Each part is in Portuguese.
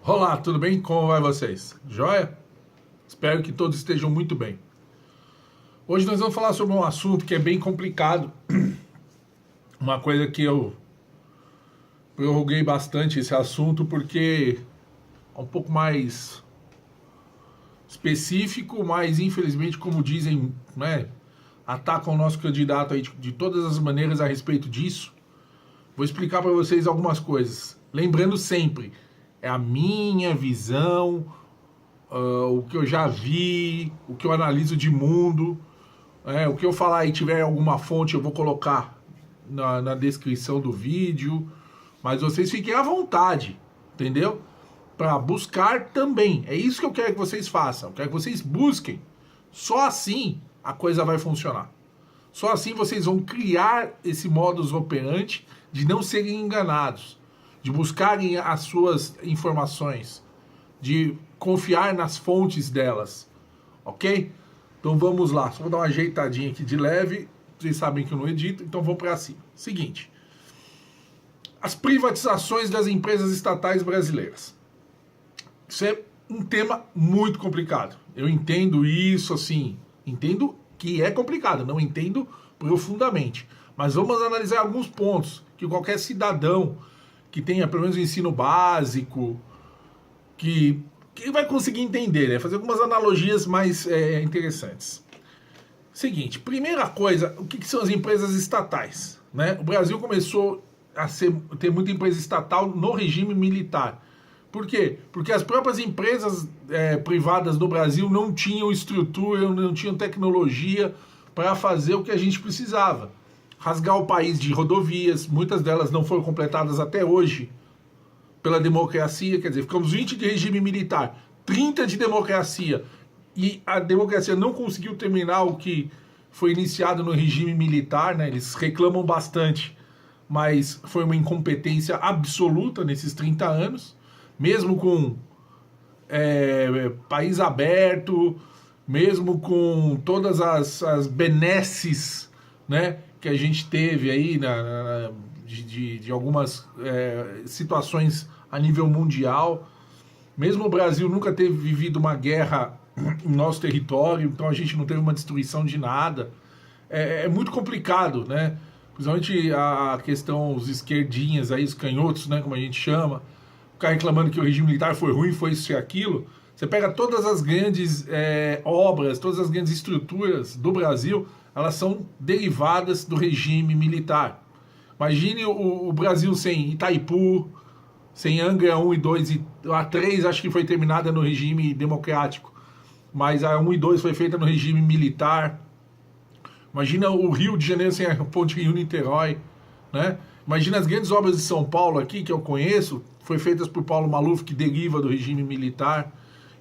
Olá, tudo bem? Como vai vocês? Joia? Espero que todos estejam muito bem. Hoje nós vamos falar sobre um assunto que é bem complicado. Uma coisa que eu prorroguei bastante esse assunto porque é um pouco mais específico, mas infelizmente, como dizem, né, atacam o nosso candidato aí de todas as maneiras a respeito disso. Vou explicar para vocês algumas coisas. Lembrando sempre, é a minha visão, o que eu já vi, o que eu analiso de mundo. O que eu falar e tiver alguma fonte eu vou colocar na descrição do vídeo. Mas vocês fiquem à vontade, entendeu? Para buscar também. É isso que eu quero que vocês façam. Eu quero que vocês busquem. Só assim a coisa vai funcionar. Só assim vocês vão criar esse modus operandi de não serem enganados, de buscarem as suas informações, de confiar nas fontes delas, ok? Então vamos lá, só vou dar uma ajeitadinha aqui de leve, vocês sabem que eu não edito, então vamos para cima. Seguinte, as privatizações das empresas estatais brasileiras. Isso é um tema muito complicado. Eu entendo isso, assim, entendo que é complicado, não entendo profundamente. Mas vamos analisar alguns pontos que qualquer cidadão que tenha pelo menos o ensino básico, que vai conseguir entender, né? Fazer algumas analogias mais interessantes. Seguinte, primeira coisa, o que são as empresas estatais? Né? O Brasil começou a ter muita empresa estatal no regime militar. Por quê? Porque as próprias empresas privadas do Brasil não tinham estrutura, não tinham tecnologia para fazer o que a gente precisava. Rasgar o país de rodovias, muitas delas não foram completadas até hoje pela democracia, quer dizer, ficamos 20 de regime militar, 30 de democracia, e a democracia não conseguiu terminar o que foi iniciado no regime militar, né? Eles reclamam bastante, mas foi uma incompetência absoluta nesses 30 anos, mesmo com país aberto, mesmo com todas as benesses, né, que a gente teve aí de algumas situações a nível mundial. Mesmo o Brasil nunca teve vivido uma guerra em nosso território, então a gente não teve uma destruição de nada. É muito complicado, né? Principalmente a questão, os esquerdinhas aí, os canhotos, né, como a gente chama, ficar reclamando que o regime militar foi ruim, foi isso e aquilo. Você pega todas as grandes obras, todas as grandes estruturas do Brasil, elas são derivadas do regime militar. Imagine o Brasil sem Itaipu, sem Angra 1 e 2, e a 3 acho que foi terminada no regime democrático, mas a 1 e 2 foi feita no regime militar. Imagina o Rio de Janeiro sem a ponte Rio-Niterói, né? Imagina as grandes obras de São Paulo aqui, que eu conheço, foi feitas por Paulo Maluf, que deriva do regime militar.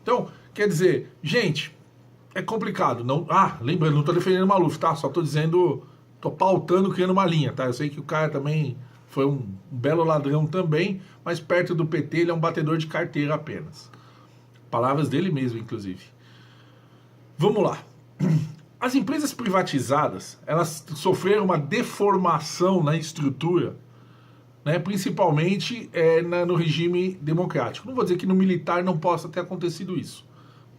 Então, quer dizer, gente, é complicado. Não, lembrando, não estou defendendo o Maluf, tá? Só estou dizendo, estou pautando, criando uma linha, tá? Eu sei que o cara também foi um belo ladrão também, mas perto do PT ele é um batedor de carteira apenas. Palavras dele mesmo, inclusive. Vamos lá. As empresas privatizadas, elas sofreram uma deformação na estrutura, né, principalmente no regime democrático. Não vou dizer que no militar não possa ter acontecido isso.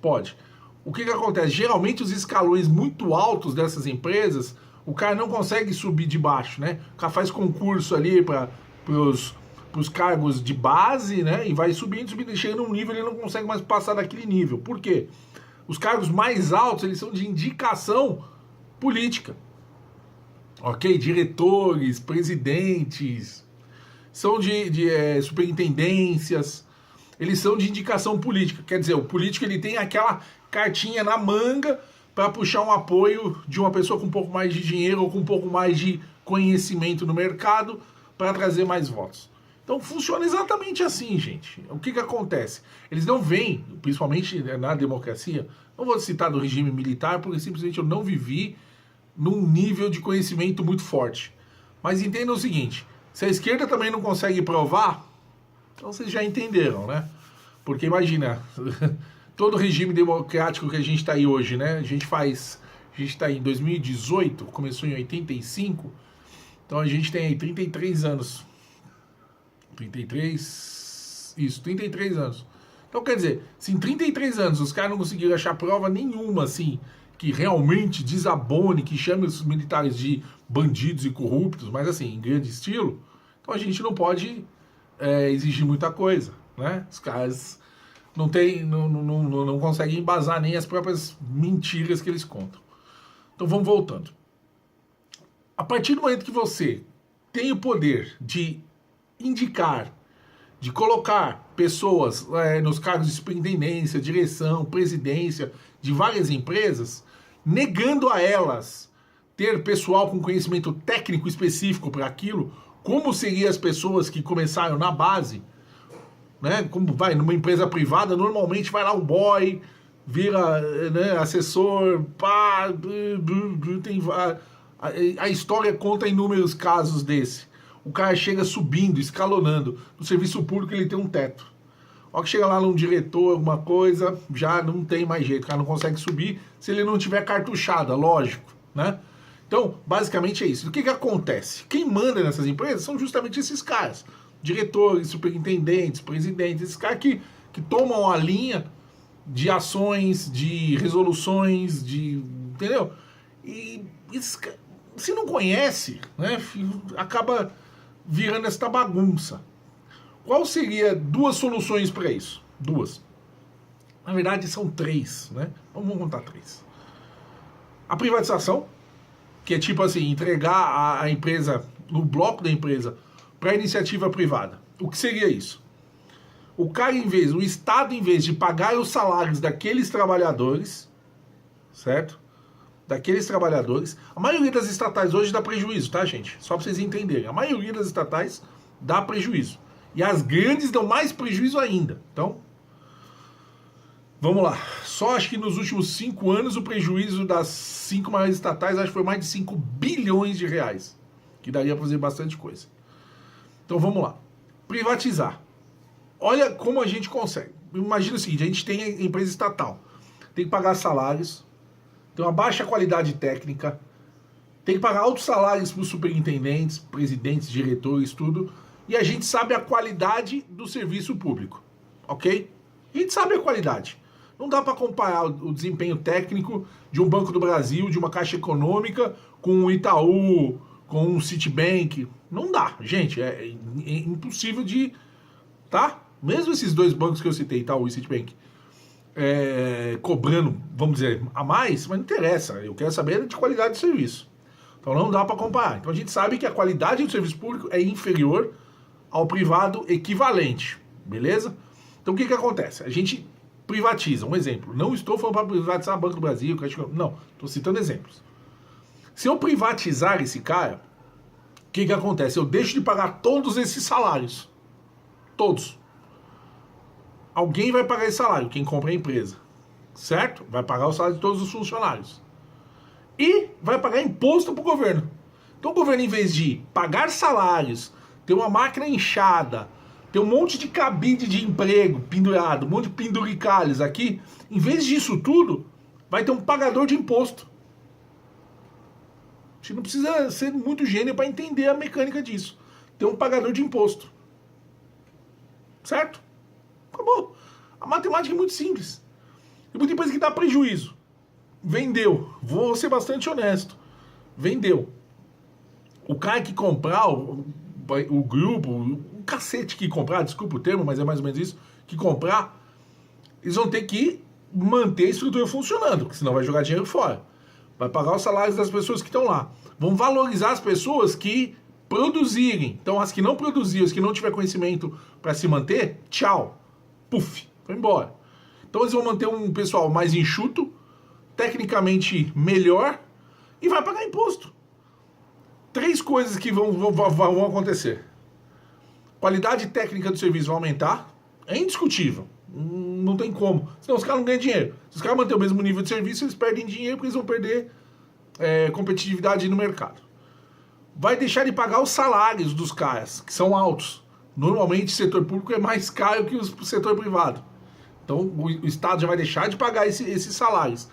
Pode. O que acontece? Geralmente os escalões muito altos dessas empresas, o cara não consegue subir de baixo, né? O cara faz concurso ali para os cargos de base, né? E vai subindo, subindo, e chega num nível ele não consegue mais passar daquele nível. Por quê? Os cargos mais altos, eles são de indicação política. Ok? Diretores, presidentes, são de superintendências, eles são de indicação política. Quer dizer, o político ele tem aquela cartinha na manga para puxar um apoio de uma pessoa com um pouco mais de dinheiro ou com um pouco mais de conhecimento no mercado para trazer mais votos. Então funciona exatamente assim, gente. O que acontece? Eles não veem, principalmente na democracia, não vou citar do regime militar, porque simplesmente eu não vivi num nível de conhecimento muito forte. Mas entendam o seguinte, se a esquerda também não consegue provar, então vocês já entenderam, né? Porque imagina, todo o regime democrático que a gente está aí hoje, né? A gente está em 2018, começou em 85, então a gente tem aí 33 anos. 33 anos. Então, quer dizer, se em 33 anos os caras não conseguiram achar prova nenhuma, assim, que realmente desabone, que chame os militares de bandidos e corruptos, mas assim, em grande estilo, então a gente não pode exigir muita coisa, né? Os caras não conseguem embasar nem as próprias mentiras que eles contam. Então vamos voltando. A partir do momento que você tem o poder de indicar, de colocar pessoas nos cargos de superintendência, direção, presidência de várias empresas, negando a elas ter pessoal com conhecimento técnico específico para aquilo, como seriam as pessoas que começaram na base, né? Como vai numa empresa privada, normalmente vai lá um boy, vira, né, assessor, pá, tem a história conta inúmeros casos desse. O cara chega subindo, escalonando. No serviço público ele tem um teto. Ó que chega lá num diretor, alguma coisa, já não tem mais jeito. O cara não consegue subir se ele não tiver cartuchada, lógico, né? Então, basicamente é isso. O que acontece? Quem manda nessas empresas são justamente esses caras. Diretores, superintendentes, presidentes, esses caras que tomam a linha de ações, de resoluções, entendeu? E se não conhece, né, acaba virando esta bagunça. Qual seria duas soluções para isso? Duas. Na verdade, são três, né? Vamos contar três. A privatização, que é tipo assim, entregar a empresa, no bloco da empresa, para a iniciativa privada. O que seria isso? O Estado, em vez de pagar os salários daqueles trabalhadores, certo? Daqueles trabalhadores, a maioria das estatais hoje dá prejuízo, tá, gente? Só para vocês entenderem. A maioria das estatais dá prejuízo. E as grandes dão mais prejuízo ainda. Então, vamos lá. Só acho que nos últimos 5 anos o prejuízo das 5 maiores estatais acho que foi mais de 5 bilhões de reais. Que daria para fazer bastante coisa. Então vamos lá. Privatizar. Olha como a gente consegue. Imagina o seguinte, a gente tem a empresa estatal. Tem que pagar salários, tem uma baixa qualidade técnica, tem que pagar altos salários para os superintendentes, presidentes, diretores, tudo. E a gente sabe a qualidade do serviço público, ok? A gente sabe a qualidade. Não dá para comparar o desempenho técnico de um Banco do Brasil, de uma Caixa Econômica, com o Itaú, com um Citibank. Não dá, gente. É impossível de... Tá? Mesmo esses dois bancos que eu citei, Itaú e Citibank, cobrando, vamos dizer, a mais, mas não interessa. Eu quero saber de qualidade de serviço. Então não dá para comparar. Então a gente sabe que a qualidade do serviço público é inferior ao privado equivalente. Beleza? Então o que acontece? A gente privatiza. Um exemplo. Não estou falando para privatizar o Banco do Brasil. Não. Estou citando exemplos. Se eu privatizar esse cara, o que acontece? Eu deixo de pagar todos esses salários. Todos. Alguém vai pagar esse salário, quem compra a empresa. Certo? Vai pagar o salário de todos os funcionários. E vai pagar imposto para o governo. Então o governo, em vez de pagar salários, ter uma máquina inchada, ter um monte de cabide de emprego pendurado, um monte de penduricalhos aqui, em vez disso tudo, vai ter um pagador de imposto. Você não precisa ser muito gênio para entender a mecânica disso. Ter um pagador de imposto. Certo? Acabou. A matemática é muito simples. Tem muita empresa que dá prejuízo. Vendeu. Vou ser bastante honesto. Vendeu. O cara que comprar, o grupo, o cacete que comprar, desculpa o termo, mas é mais ou menos isso, que comprar, eles vão ter que manter a estrutura funcionando, porque senão vai jogar dinheiro fora. Vai pagar os salários das pessoas que estão lá. Vão valorizar as pessoas que produzirem. Então, as que não produzirem, as que não tiver conhecimento para se manter, tchau. Puf, foi embora. Então, eles vão manter um pessoal mais enxuto, tecnicamente melhor, e vai pagar imposto. 3 coisas que vão acontecer. Qualidade técnica do serviço vai aumentar. É indiscutível. Não tem como. Senão os caras não ganham dinheiro. Se os caras manterem o mesmo nível de serviço, eles perdem dinheiro porque eles vão perder competitividade no mercado. Vai deixar de pagar os salários dos caras, que são altos. Normalmente o setor público é mais caro que o setor privado. Então o Estado já vai deixar de pagar esses salários.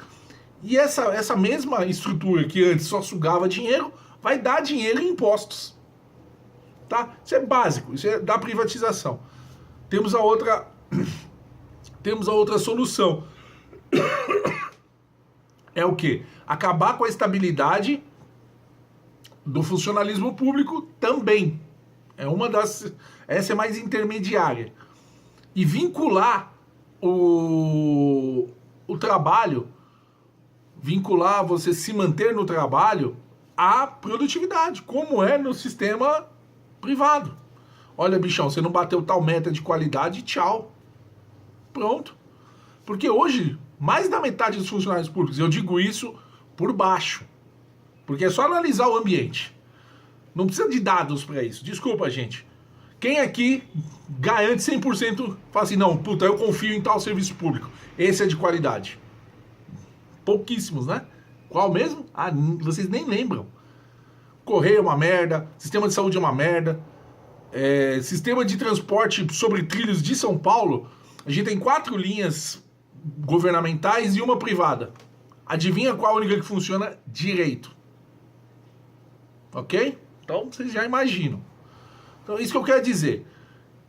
E essa mesma estrutura que antes só sugava dinheiro, vai dar dinheiro em impostos. Tá? Isso é básico, isso é da privatização. Temos a outra temos a outra solução. É o quê? Acabar com a estabilidade do funcionalismo público também. Essa é mais intermediária. E vincular o trabalho, vincular você se manter no trabalho à produtividade, como é no sistema privado. Olha, bichão, você não bateu tal meta de qualidade, tchau. Pronto. Porque hoje, mais da metade dos funcionários públicos, eu digo isso por baixo, porque é só analisar o ambiente. Não precisa de dados para isso. Desculpa, gente. Quem aqui garante 100%, fala assim, não, puta, eu confio em tal serviço público. Esse é de qualidade. Pouquíssimos, né? Qual mesmo? Ah, vocês nem lembram. Correio é uma merda, sistema de saúde é uma merda, sistema de transporte sobre trilhos de São Paulo, a gente tem 4 linhas governamentais e uma privada. Adivinha qual a única que funciona direito? Ok? Então, vocês já imaginam. Então, isso que eu quero dizer.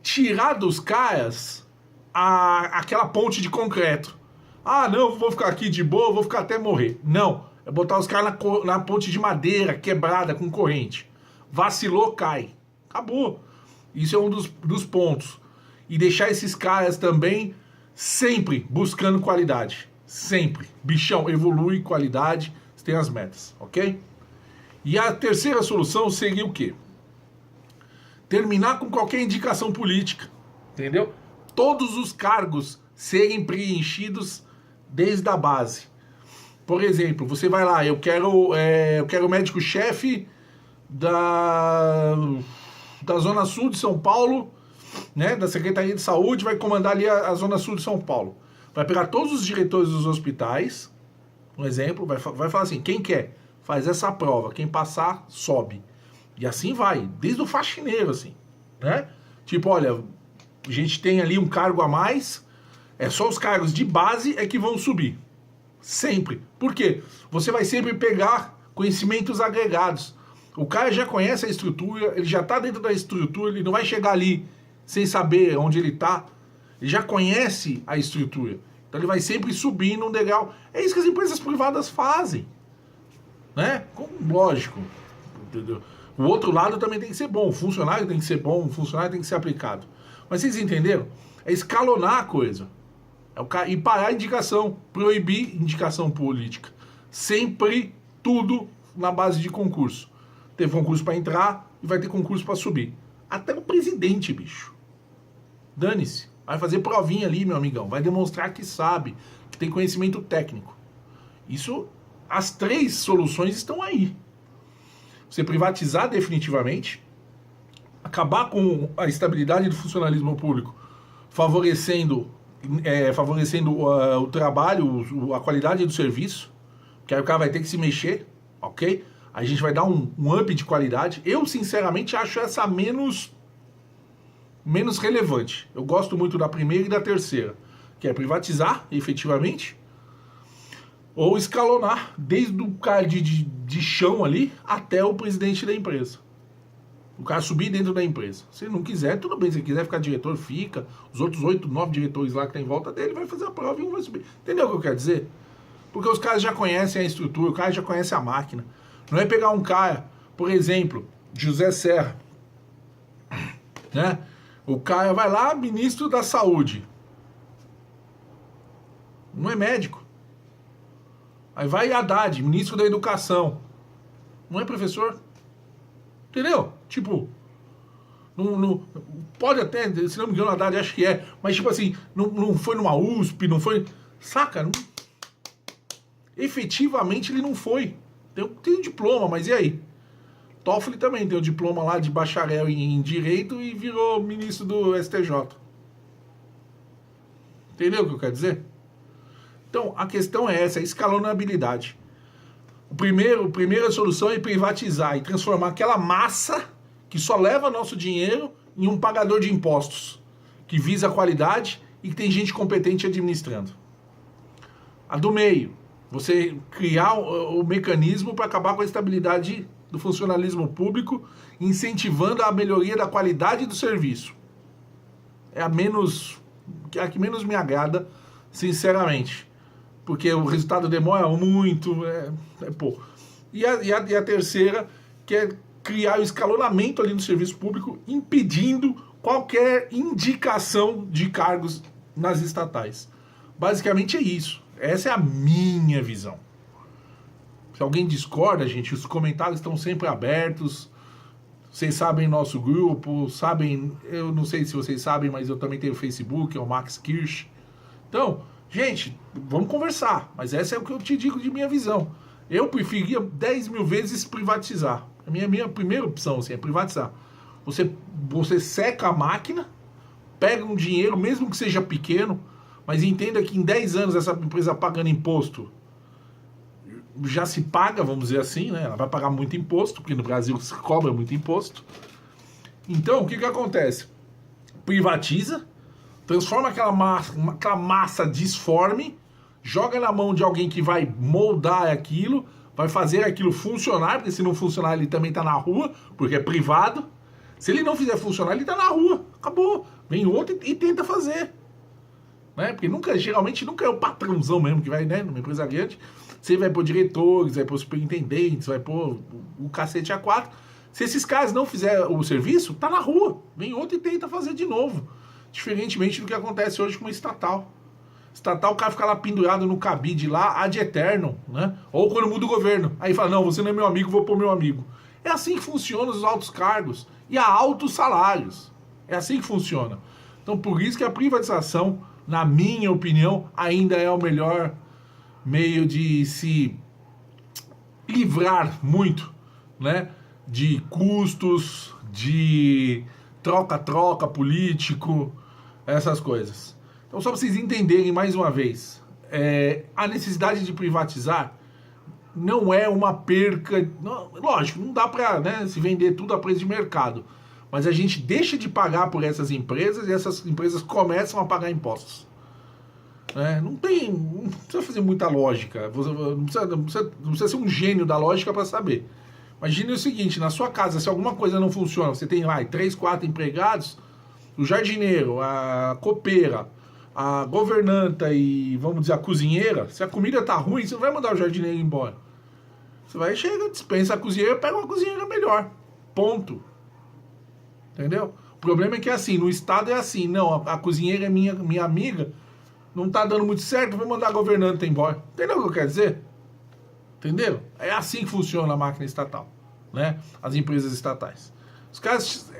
Tirar dos caras aquela ponte de concreto. Ah, não, vou ficar aqui de boa, vou ficar até morrer. Não, é botar os caras na ponte de madeira, quebrada, com corrente. Vacilou, cai. Acabou. Isso é um dos pontos. E deixar esses caras também sempre buscando qualidade. Sempre. Bichão, evolui qualidade, você tem as metas, ok? E a terceira solução seria o quê? Terminar com qualquer indicação política, entendeu? Todos os cargos serem preenchidos desde a base. Por exemplo, você vai lá, eu quero o médico-chefe da Zona Sul de São Paulo, né, da Secretaria de Saúde, vai comandar ali a Zona Sul de São Paulo. Vai pegar todos os diretores dos hospitais, um exemplo, vai falar assim, quem quer? Faz essa prova, quem passar, sobe. E assim vai, desde o faxineiro, assim, né? Tipo, olha, a gente tem ali um cargo a mais, é só os cargos de base é que vão subir. Sempre. Por quê? Você vai sempre pegar conhecimentos agregados. O cara já conhece a estrutura, ele já está dentro da estrutura, ele não vai chegar ali sem saber onde ele está. Ele já conhece a estrutura. Então ele vai sempre subir num degrau. É isso que as empresas privadas fazem. Né? Lógico. Entendeu? O outro lado também tem que ser bom. O funcionário tem que ser bom, o funcionário tem que ser aplicado. Mas vocês entenderam? É escalonar a coisa. E parar a indicação. Proibir indicação política. Sempre tudo na base de concurso. Teve concurso para entrar e vai ter concurso para subir. Até o presidente, bicho. Dane-se. Vai fazer provinha ali, meu amigão. Vai demonstrar que sabe, que tem conhecimento técnico. Isso, as 3 soluções estão aí. Você privatizar definitivamente, acabar com a estabilidade do funcionalismo público, favorecendo o trabalho, a qualidade do serviço, que aí o cara vai ter que se mexer, ok? A gente vai dar um up de qualidade. Eu, sinceramente, acho essa menos relevante. Eu gosto muito da primeira e da terceira, que é privatizar, efetivamente, ou escalonar, desde o cara de chão ali até o presidente da empresa. O cara subir dentro da empresa. Se não quiser, tudo bem. Se quiser ficar diretor, fica. Os outros 8, 9 diretores lá que tem em volta dele vai fazer a prova e um vai subir. Entendeu o que eu quero dizer? Porque os caras já conhecem a estrutura, o cara já conhece a máquina. Não é pegar um cara, por exemplo, José Serra, né? O cara vai lá, ministro da Saúde. Não é médico. Aí vai Haddad, ministro da Educação. Não é professor. Entendeu? Tipo, não, pode até, se não me engano, Haddad acho que é, mas tipo assim, não foi numa USP, não foi. Saca? Não, efetivamente ele não foi. Tem um diploma, mas e aí? Toffoli também tem um diploma lá de bacharel em Direito e virou ministro do STJ. Entendeu o que eu quero dizer? Então, a questão é essa, a escalonabilidade. A primeira solução é privatizar e transformar aquela massa que só leva nosso dinheiro em um pagador de impostos, que visa a qualidade e que tem gente competente administrando. A do meio, você criar o mecanismo para acabar com a estabilidade do funcionalismo público, incentivando a melhoria da qualidade do serviço. É a menos a que menos me agrada, sinceramente. Porque o resultado demora muito, pô. E a terceira, que é criar o escalonamento ali no serviço público, impedindo qualquer indicação de cargos nas estatais. Basicamente é isso. Essa é a minha visão. Se alguém discorda, gente, os comentários estão sempre abertos. Vocês sabem nosso grupo, sabem, eu não sei se vocês sabem, mas eu também tenho Facebook, é o Max Kirsch. Então, gente, vamos conversar, mas essa é o que eu te digo de minha visão. Eu preferia 10 mil vezes privatizar. A minha primeira opção assim, é privatizar. Você seca a máquina, pega um dinheiro, mesmo que seja pequeno, mas entenda que em 10 anos essa empresa pagando imposto já se paga, vamos dizer assim, né? Ela vai pagar muito imposto, porque no Brasil se cobra muito imposto. Então, o que acontece? Privatiza, transforma aquela massa disforme, joga na mão de alguém que vai moldar aquilo, vai fazer aquilo funcionar, porque se não funcionar ele também está na rua, porque é privado. Se ele não fizer funcionar, ele está na rua. Acabou. Vem outro e tenta fazer. Né? Porque geralmente nunca é o patrãozão mesmo que vai, né? Numa empresa grande. Você vai pôr diretores, vai pôr superintendentes, vai pôr o cacete A4. Se esses caras não fizerem o serviço, tá na rua. Vem outro e tenta fazer de novo. Diferentemente do que acontece hoje com uma estatal. Estatal, o cara fica lá pendurado no cabide lá, ad eterno, né? Ou quando muda o governo. Aí fala, não, você não é meu amigo, vou pôr meu amigo. É assim que funciona os altos cargos e a altos salários. É assim que funciona. Então, por isso que a privatização, na minha opinião, ainda é o melhor meio de se livrar muito, né, de custos, de troca-troca político, essas coisas. Então, só para vocês entenderem mais uma vez, a necessidade de privatizar não é uma perca. Não, lógico, não dá para, né, se vender tudo a preço de mercado, mas a gente deixa de pagar por essas empresas e essas empresas começam a pagar impostos. Não precisa fazer muita lógica, não precisa ser um gênio da lógica para saber. Imagine o seguinte, na sua casa, se alguma coisa não funciona, você tem lá 3, 4 empregados, o jardineiro, a copeira, a governanta e, vamos dizer, a cozinheira. Se a comida tá ruim, você não vai mandar o jardineiro embora. Você vai, chega, dispensa a cozinheira e pega uma cozinheira melhor. Ponto. Entendeu? O problema é que é assim, no estado é assim, não, a cozinheira é minha amiga, não tá dando muito certo, vou mandar a governanta embora. Entendeu o que eu quero dizer? Entendeu? É assim que funciona a máquina estatal, né? As empresas estatais. Os caras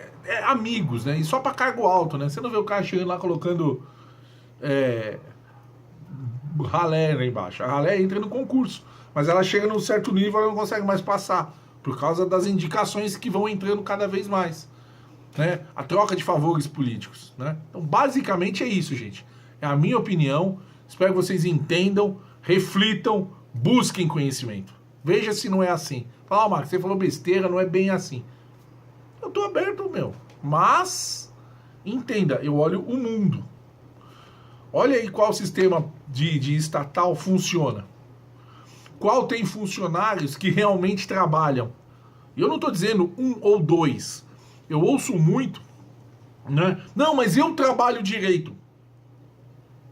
amigos, né? E só para cargo alto, né? Você não vê o cara chegando lá colocando ralé lá embaixo. A ralé entra no concurso, mas ela chega num certo nível e ela não consegue mais passar, por causa das indicações que vão entrando cada vez mais, né? A troca de favores políticos, né? Então, basicamente é isso, gente. É a minha opinião. Espero que vocês entendam, reflitam, busquem conhecimento. Veja se não é assim. Fala, Marcos, você falou besteira, não é bem assim. Eu tô aberto, meu. Mas, entenda, eu olho o mundo. Olha aí qual sistema de estatal funciona. Qual tem funcionários que realmente trabalham. Eu não tô dizendo 1 ou 2. Eu ouço muito, né? Não, mas eu trabalho direito.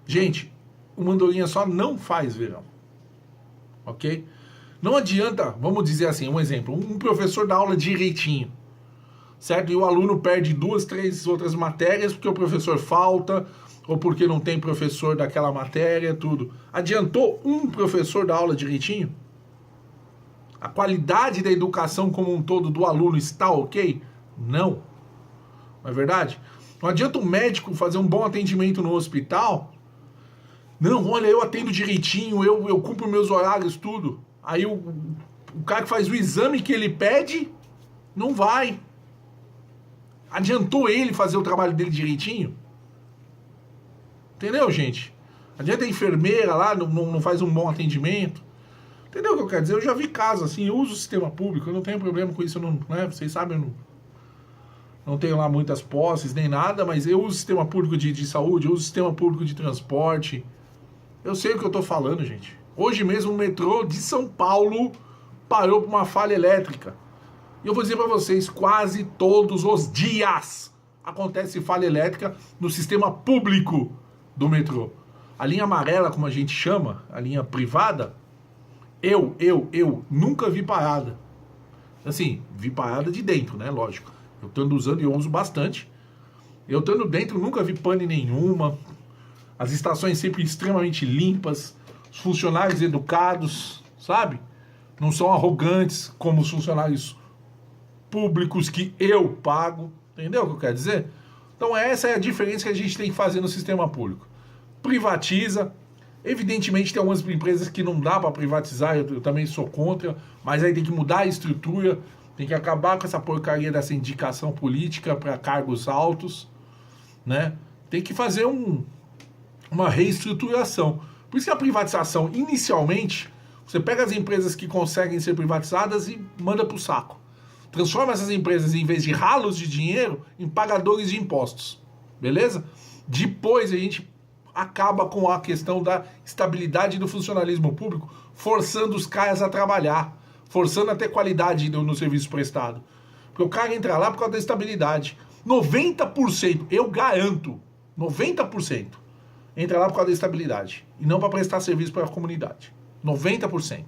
Gente, o Mandorinha só não faz verão. Ok? Não adianta, vamos dizer assim, um exemplo, um professor dá aula direitinho, certo? E o aluno perde 2, 3 outras matérias porque o professor falta, ou porque não tem professor daquela matéria, tudo. Adiantou um professor dar aula direitinho? A qualidade da educação como um todo do aluno está ok? Não. Não é verdade? Não adianta um médico fazer um bom atendimento no hospital. Não, olha, eu atendo direitinho, eu cumpro meus horários, tudo. Aí o cara que faz o exame que ele pede, não vai. Adiantou ele fazer o trabalho dele direitinho? Entendeu, gente? Adianta a enfermeira lá, não faz um bom atendimento? Entendeu o que eu quero dizer? Eu já vi casos assim, eu uso o sistema público, eu não tenho problema com isso, né? Vocês sabem, eu não tenho lá muitas posses nem nada, mas eu uso o sistema público de saúde, eu uso o sistema público de transporte. Eu sei o que eu tô falando, gente. Hoje mesmo o metrô de São Paulo parou por uma falha elétrica. E eu vou dizer para vocês, quase todos os dias acontece falha elétrica no sistema público do metrô. A linha amarela, como a gente chama, a linha privada, eu nunca vi parada. Assim, vi parada de dentro, né? Lógico. Eu estando usando e eu uso bastante. Eu estando dentro, nunca vi pane nenhuma. As estações sempre extremamente limpas. Os funcionários educados, sabe? Não são arrogantes como os funcionários públicos que eu pago. Entendeu o que eu quero dizer? Então essa é a diferença que a gente tem que fazer no sistema público. Privatiza. Evidentemente tem algumas empresas que não dá para privatizar, eu também sou contra, mas aí tem que mudar a estrutura, tem que acabar com essa porcaria dessa indicação política para cargos altos, né? Tem que fazer uma reestruturação. Por isso que a privatização, inicialmente, você pega as empresas que conseguem ser privatizadas e manda para o saco. Transforma essas empresas, em vez de ralos de dinheiro, em pagadores de impostos. Beleza? Depois a gente acaba com a questão da estabilidade do funcionalismo público, forçando os caras a trabalhar, forçando a ter qualidade no serviço prestado. Porque o cara entra lá por causa da estabilidade. 90%, eu garanto, 90% entra lá por causa da estabilidade. E não para prestar serviço para a comunidade. 90%.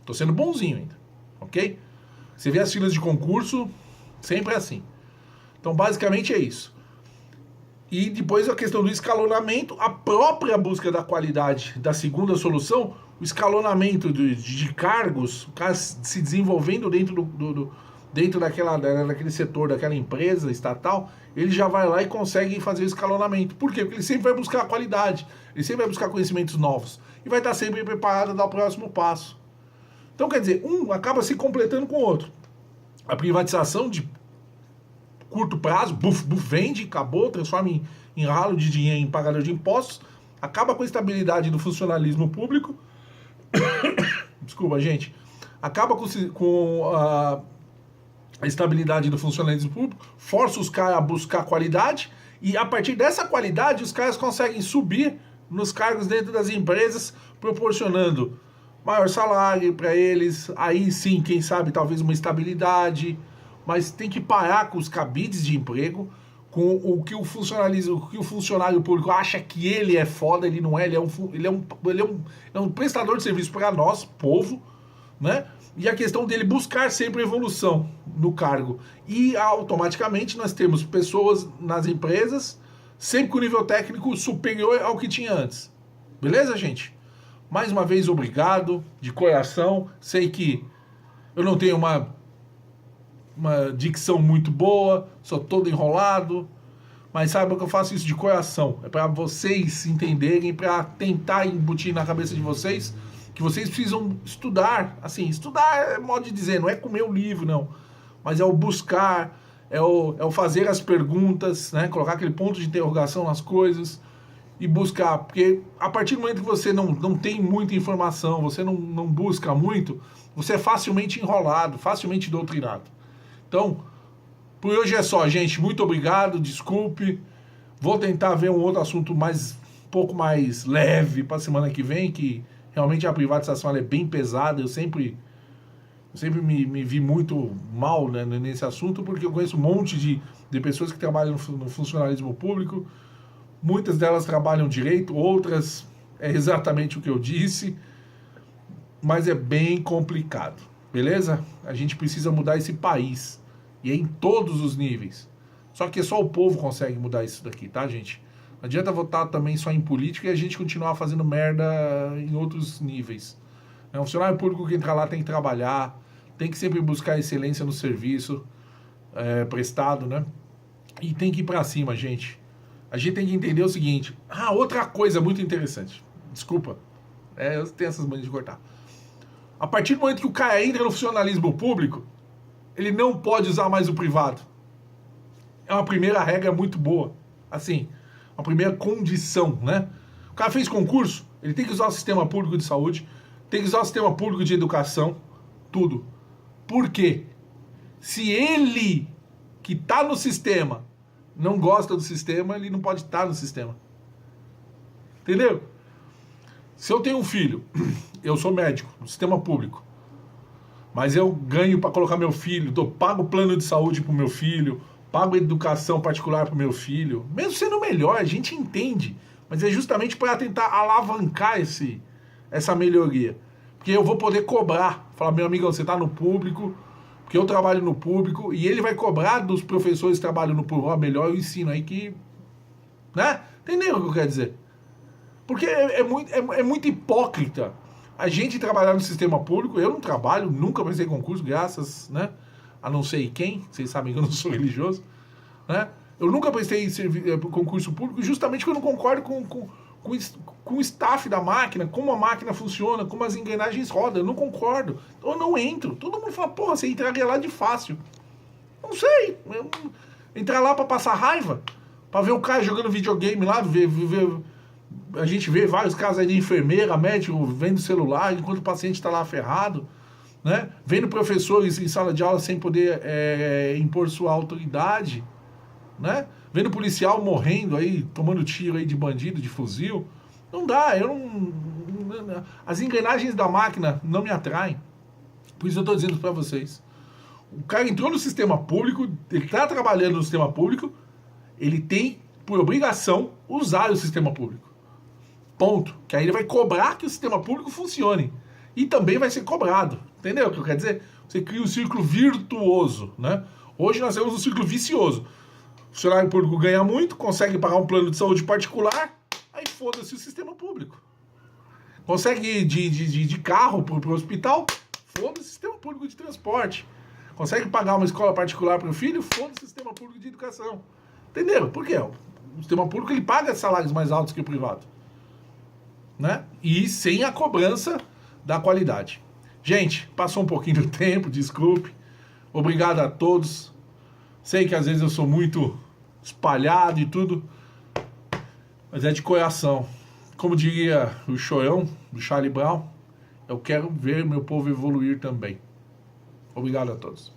Tô sendo bonzinho ainda, ok? Você vê as filas de concurso, sempre é assim. Então, basicamente é isso. E depois a questão do escalonamento, a própria busca da qualidade da segunda solução, o escalonamento de cargos, o cara se desenvolvendo dentro daquele setor, daquela empresa estatal, ele já vai lá e consegue fazer o escalonamento. Por quê? Porque ele sempre vai buscar a qualidade, ele sempre vai buscar conhecimentos novos e vai estar sempre preparado a dar o próximo passo. Então, quer dizer, um acaba se completando com o outro. A privatização de curto prazo, vende, acabou, transforma em ralo de dinheiro, em pagador de impostos, acaba com a estabilidade do funcionalismo público. Desculpa, gente. Acaba com a estabilidade do funcionalismo público, força os caras a buscar qualidade, e a partir dessa qualidade, os caras conseguem subir nos cargos dentro das empresas, proporcionando maior salário para eles, aí sim, quem sabe, talvez uma estabilidade. Mas tem que parar com os cabides de emprego, com o que o funcionário público acha que ele é foda, ele não é, ele é um prestador de serviço para nós, povo, né? E a questão dele buscar sempre evolução no cargo. E automaticamente nós temos pessoas nas empresas, sempre com nível técnico superior ao que tinha antes. Beleza, gente? Mais uma vez, obrigado, de coração. Sei que eu não tenho uma dicção muito boa, sou todo enrolado, mas saibam que eu faço isso de coração. É para vocês entenderem, para tentar embutir na cabeça de vocês que vocês precisam estudar. Assim, estudar é modo de dizer, não é comer o livro, não. Mas é o buscar, é o fazer as perguntas, né? Colocar aquele ponto de interrogação nas coisas e buscar. Porque a partir do momento que você não tem muita informação, você não busca muito, você é facilmente enrolado, facilmente doutrinado. Então, por hoje é só, gente. Muito obrigado, desculpe. Vou tentar ver um outro assunto um pouco mais leve para a semana que vem, que realmente a privatização é bem pesada. Eu sempre me vi muito mal, né, nesse assunto, porque eu conheço um monte de pessoas que trabalham no funcionalismo público. Muitas delas trabalham direito, outras é exatamente o que eu disse, mas é bem complicado, beleza? A gente precisa mudar esse país, e é em todos os níveis. Só que só o povo consegue mudar isso daqui, tá, gente? Não adianta votar também só em política e a gente continuar fazendo merda em outros níveis. Um funcionário público que entra lá tem que trabalhar, tem que sempre buscar excelência no serviço prestado, né? E tem que ir pra cima, gente. A gente tem que entender o seguinte. Outra coisa muito interessante. Desculpa. Eu tenho essas manias de cortar. A partir do momento que o cara entra no funcionalismo público, ele não pode usar mais o privado. É uma primeira regra muito boa. Assim, uma primeira condição, né? O cara fez concurso, ele tem que usar o sistema público de saúde, tem que usar o sistema público de educação, tudo. Por quê? Se ele, que está no sistema, não gosta do sistema, ele não pode estar no sistema. Entendeu? Se eu tenho um filho, eu sou médico, no sistema público, mas eu ganho para colocar meu filho, pago plano de saúde pro meu filho, pago educação particular para o meu filho, mesmo sendo melhor, a gente entende, mas é justamente para tentar alavancar essa melhoria. Porque eu vou poder cobrar, falar, meu amigo, você está no público, porque eu trabalho no público, e ele vai cobrar dos professores que trabalham no público, melhor eu ensino aí que... Né? Entendeu o que eu quero dizer? Porque é muito hipócrita a gente trabalhar no sistema público. Eu não trabalho, nunca prestei concurso, graças, né, a não sei quem, vocês sabem que eu não sou religioso, né? Eu nunca prestei concurso público justamente porque eu não concordo com o staff da máquina, como a máquina funciona, como as engrenagens rodam. Eu não concordo. Então eu não entro. Todo mundo fala, porra, você entraria lá de fácil. Não sei. Entrar lá pra passar raiva, pra ver o cara jogando videogame lá, a gente vê vários casos aí de enfermeira, médico, vendo celular, enquanto o paciente está lá ferrado, né? Vendo professores em sala de aula sem poder impor sua autoridade, né? Vendo policial morrendo aí, tomando tiro aí de bandido, de fuzil. Não dá, as engrenagens da máquina não me atraem. Por isso eu estou dizendo para vocês. O cara entrou no sistema público, ele está trabalhando no sistema público, ele tem, por obrigação, usar o sistema público. Ponto. Que aí ele vai cobrar que o sistema público funcione. E também vai ser cobrado. Entendeu o que eu quero dizer? Você cria um círculo virtuoso, né? Hoje nós temos um círculo vicioso. O funcionário público ganha muito, consegue pagar um plano de saúde particular, aí foda-se o sistema público. Consegue ir de carro para o hospital, foda-se o sistema público de transporte. Consegue pagar uma escola particular para o filho, foda-se o sistema público de educação. Entenderam? Por quê? O sistema público ele paga salários mais altos que o privado, né? E sem a cobrança da qualidade. Gente, passou um pouquinho do tempo, desculpe. Obrigado a todos. Sei que às vezes eu sou muito espalhado e tudo, mas é de coração. Como diria o Chorão, do Charlie Brown, eu quero ver meu povo evoluir também. Obrigado a todos.